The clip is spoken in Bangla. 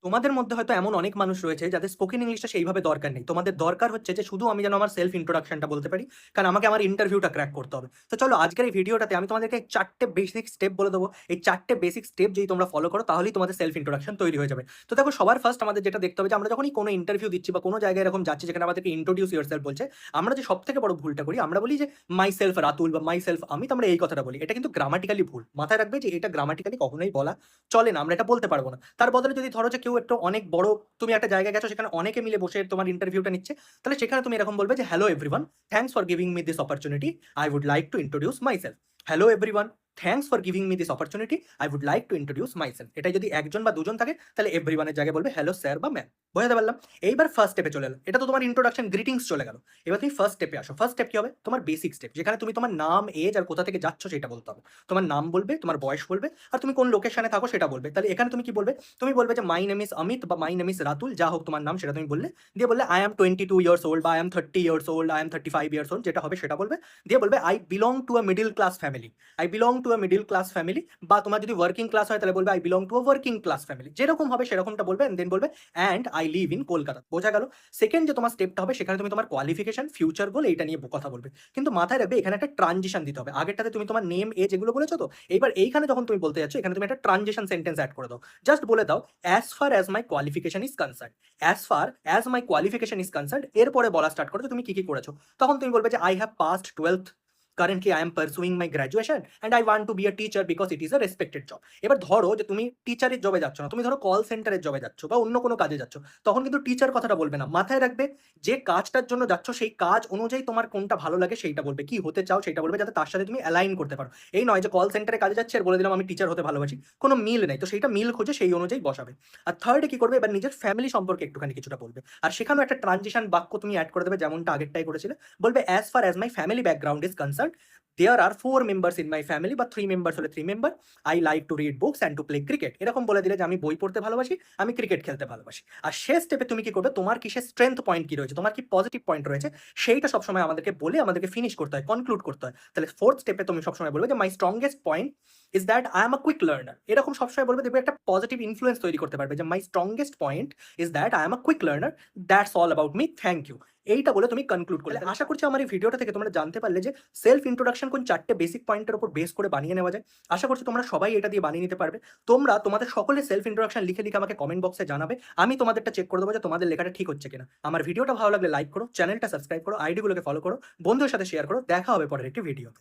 তোমাদের মধ্যে হয়তো এমন অনেক মানুষ রয়েছে যাদের স্পোকেন ইংলিশটা সেইভাবে দরকার নেই। তোমাদের দরকার হচ্ছে যে শুধু আমি যেন আমার সেলফ ইন্ট্রোডাকশনটা বলতে পারি, কারণ আমাকে আমার ইন্টারভিউটা ক্র্যাক করতে হবে। তো চলো আজকের এই ভিডিওটাতে আমি তোমাদেরকে 4টে বেসিক স্টেপ বলে দেবো। এই 4টে বেসিক স্টেপ যদি তোমরা ফলো করো তাহলেই তোমাদের সেলফ ইন্ট্রোডাকশন তৈরি হয়ে যাবে। তো দেখো, সবার ফার্স্ট আমাদের যেটা দেখতে হবে যে আমরা যখনই কোনো ইন্টারভিউ দিচ্ছি বা কোনো জায়গায় এরকম যাচ্ছি যেখানে আমাদেরকে ইন্ট্রোডিউস ইয়োরসেলফ বলছে, আমরা যে সবথেকে বড় ভুলটা করি, আমরা বলি যে মাই সেলফ রাতুল বা মাই সেলফ আমি, তো আমরা এই কথাটা বলি। এটা কিন্তু গ্রামাটিক্যালি ভুল। মাথায় রাখবে যে এটা গ্রামাটিক্যালি কখনোই বলা চলে না, আমরা এটা বলতে পারবো না। তার বদলে যদি ধরো যে কেউ একটু অনেক বড়, তুমি একটা জায়গায় গেছো সেখানে অনেকে মিলে বসে তোমার ইন্টারভিউটা নিচ্ছে, তাহলে সেখানে তুমি এরকম বলবে যে hello everyone, thanks for giving me this opportunity, I would like to introduce myself. Hello everyone, thanks for giving me this opportunity, I would like to introduce myself. এটা যদি একজন বা দুজন থাকে তাহলে এভরিওয়ানের জায়গায় বলবে হ্যালো স্যার বা ম্যাম। বোঝাতে পারলাম? এইবার ফার্স্ট স্টেপে চলে এলো, এটা তো তোমার ইন্ট্রোডাকশন গ্রিটিংস চলে গেল। এবার তুমি ফার্স্ট স্টেপে আসো। ফার্স্ট স্টেপ কি হবে? তোমার বেসিক স্টেপ, যেখানে তুমি তোমার নাম, এজ আর কোথা থেকে যাচ্ছ সেটা বলতে হবে। তোমার নাম বলবে, তোমার বয়স বলবে, আর তুমি কোন লোকেশনে থাকো সেটা বলবে। তাহলে এখানে তুমি কি বলবে? তুমি বলবে যে মাই নেম ইজ অমিত বা মাই নেম ইজ রাতুল, যা হোক তোমার নাম সেটা তুমি বললে। দিয়ে বললে আই এম 22 ইয়ার্স ওল্ড বা I am 30 years old, I am 35 years old, যেটা হবে সেটা বলবে। দিয়ে বলবে I belong to a middle class family, I belong to a middle class family. বা তোমার যদি ওয়ার্কিং ক্লাস হয় তাহলে বলবে I belong to a working class family. যেরকম হবে সেরকমটা বলবে, দেন বলবে and I live in Kolkata. বোঝা গেল? সেকেন্ড যে তোমার স্টেপটা হবে, সেখানে তুমি তোমার কোয়ালিফিকেশন, ফিউচার গোল এইটা নিয়ে কথা বলবে। কিন্তু মাথায় রাখবে এখানে একটা ট্রানজিশন দিতে হবে। আগেরটাতে তুমি তোমার নেম, এজ এগুলো বলেছো, তো এইবার এইখানে যখন তুমি বলতে যাচ্ছ, এখানে তুমি একটা ট্রানজিশন সেন্টেন্স অ্যাড করে দাও। জাস্ট বলে দাও as far as my qualification is concern, as far as my qualification is concern. এরপরে বলা স্টার্ট করো যে তুমি কি কি করেছো। তখন তুমি বলবে যে I have passed 12th, currently I am pursuing my graduation and I want to be a teacher because it is a respected job. এবার ধরো যে তুমি টিচারের জবে যাচ্ছ না, তুমি ধরো কল সেন্টারের জবে যাচ্ছ বা অন্য কোনো কাজে যাচ্ছ, তখন কিন্তু টিচার কথাটা বলবে না। মাথায় রাখবে যে কাজটার জন্য যাচ্ছ সেই কাজ অনুযায়ী তোমার কোনটা ভালো লাগে সেইটা বলবে, কি হতে চাও সেইটা বলবে, যাতে তার সাথে তুমি অ্যালাইন করতে পারো। এই নয় যে কল সেন্টারে কাজে যাচ্ছে আর বলে দিলাম আমি টিচার হতে ভালোবাসি, কোনো মিল নেই। তো সেইটা মিল খুঁজে সেই অনুযায়ী বসাবে। আর থার্ডে কি করবে? এবার নিজের ফ্যামিলি সম্পর্কে একটুখানি কিছুটা বলবে, আর সেখানেও একটা ট্রানজিশন বাক্য তুমি অ্যাড করে দেবে, যেমনটা আগেরটাই করেছিলে। বলবে as far as my family background is concern, there are 4 members in my family, বা 3 মেম্বার্স হলে 3 member, I like to read books and to play cricket. এরকম বলে দিলে যে আমি বই পড়তে ভালোবাসি, আমি ক্রিকেট খেলতে ভালোবাসি। আর শেষ স্টেপে তুমি কি করবে? তোমার কিসের স্ট্রেংথ পয়েন্ট কি রয়েছে, তোমার কি পজিটিভ পয়েন্ট রয়েছে, সেইটা সবসময় আমাদেরকে বলে আমাদেরকে ফিনিশ করতে হয়, কনক্লুড করতে হয়। তাহলে ফোর্থ স্টেপে তুমি সবসময় বলবে যে my strongest point is that I am a quick learner. এরকম সবসময় বলবে, দেখবে একটা পজিটিভ ইনফ্লুয়েন্স তৈরি করতে পারবে যে my strongest point is that I am a quick learner, that's all about me, thank you. এইটা বলে তুমি কনক্লুড করলে। আশা করছি আমার এই ভিডিওটা থেকে তোমরা জানতে পারলে যে সেলফ ইন্ট্রোডাকশন কোন 4টে বেসিক পয়েন্টের উপর বেস করে বানিয়ে নেওয়া যায়। আশা করছি তোমরা সবাই এটা দিয়ে বানিয়ে নিতে পারবে। তোমরা তোমাদের সকলে সেলফ ইন্ট্রোডাকশন লিখে লিখে আমাকে কমেন্ট বক্সে জানাবে, আমি তোমাদেরটা চেক করে দেবো যে তোমাদের লেখাটা ঠিক হচ্ছে কিনা। আমার ভিডিওটা ভালো লাগলে লাইক করো, চ্যানেলটা সাবস্ক্রাইব করো, আইডিগুলোকে ফলো করো, বন্ধুদের সাথে শেয়ার করো। দেখা হবে পরের একটি ভিডিওতে।